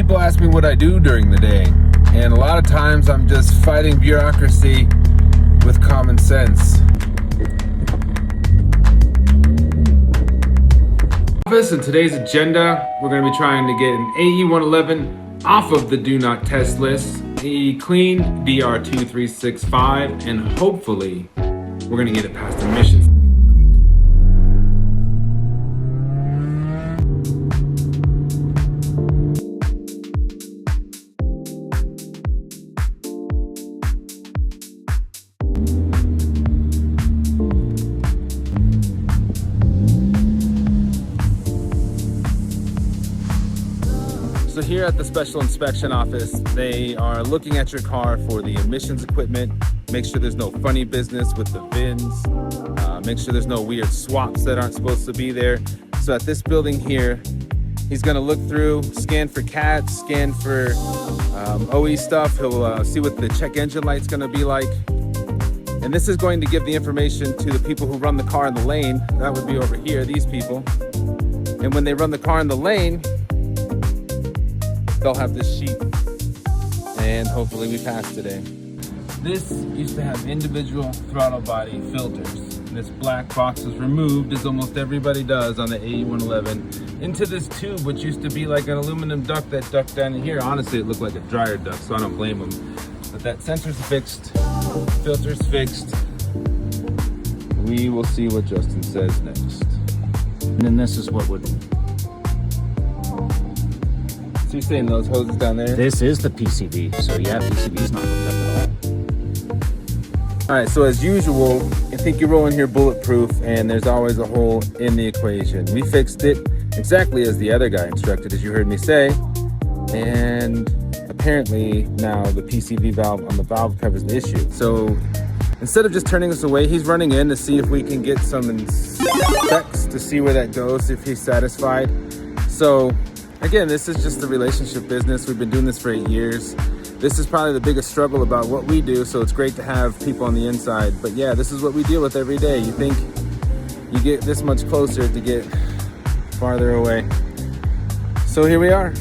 People ask me what I do during the day, and a lot of times I'm just fighting bureaucracy with common sense. In today's agenda, we're going to be trying to get an AE111 off of the do not test list, a clean DR2365, and hopefully we're going to get it past emissions. So here at the Special Inspection Office, they are looking at your car for the emissions equipment, make sure there's no funny business with the VINs, make sure there's no weird swaps that aren't supposed to be there. So at this building here, he's gonna look through, scan for CATs, scan for OE stuff. He'll see what the check engine light's gonna be like. And this is going to give the information to the people who run the car in the lane. That would be over here, these people. And when they run the car in the lane, they'll have this sheet, and hopefully we pass today. This used to have individual throttle body filters. And this black box was removed, as almost everybody does on the AE111, into this tube, which used to be like an aluminum duct that ducked down in here. Honestly, it looked like a dryer duct, so I don't blame them. But that sensor's fixed, filter's fixed. We will see what Justin says next. And then this is what would... So you're saying those hoses down there? This is the PCV, so yeah, PCV's not hooked up at all. All right, so as usual, I think you're rolling here bulletproof, and there's always a hole in the equation. We fixed it exactly as the other guy instructed, as you heard me say, and apparently now the PCV valve on the valve cover is the issue. So instead of just turning us away, he's running in to see if we can get some specs to see where that goes, if he's satisfied. So again, this is just the relationship business. We've been doing this for 8 years. This is probably the biggest struggle about what we do, so it's great to have people on the inside. But yeah, this is what we deal with every day. You think you get this much closer to get farther away. So here we are.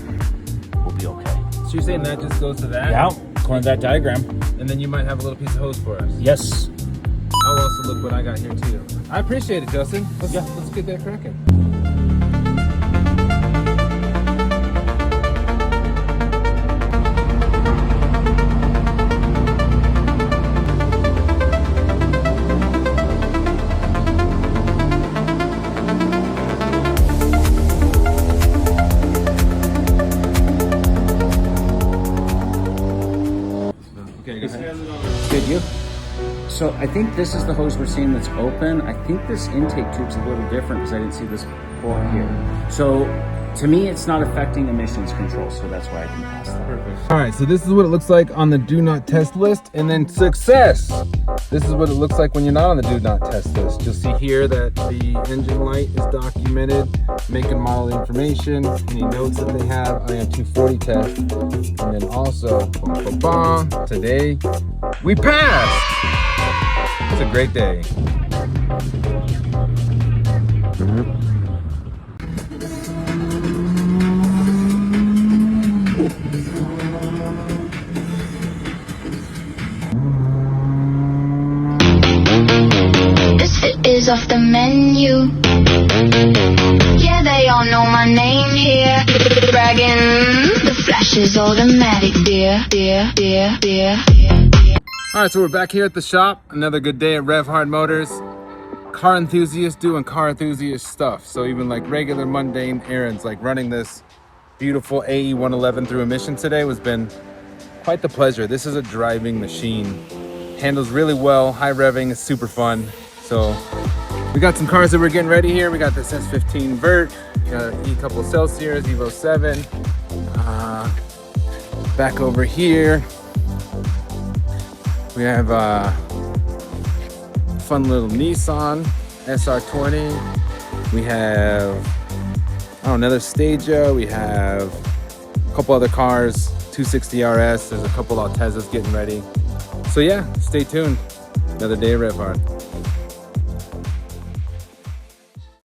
We'll be okay. So you're saying that just goes to that? Yeah, according to that diagram. And then you might have a little piece of hose for us. Yes. I'll also look what I got here too. I appreciate it, Justin. Let's get that cracking. Good, you? So I think this is the hose we're seeing that's open. I think this intake tube's a little different because I didn't see this port here. So to me, it's not affecting emissions control, so that's why I can pass that. Perfect. All right, so this is what it looks like on the do not test list, and then success. This is what it looks like when you're not on the do not test list. You'll see here that the engine light is documented, make and model information, any notes that they have, IM 240 test, and then also, today, we passed. It's a great day. Is off the menu. Yeah, they all know my name here. Bragging, the flash is automatic, dear. All right, so we're back here at the shop. Another good day at Revhard Motors. Car enthusiasts doing car enthusiast stuff. So even like regular mundane errands, like running this beautiful AE111 through emissions today has been quite the pleasure. This is a driving machine. Handles really well, high revving, it's super fun. So we got some cars that we're getting ready here. We got this S15 Vert, got an E-couple Celsius, Evo 7. Back over here, we have a fun little Nissan SR20. We have another Stagia. We have a couple other cars, 260 RS. There's a couple Altezas getting ready. So yeah, stay tuned. Another day at Revhard.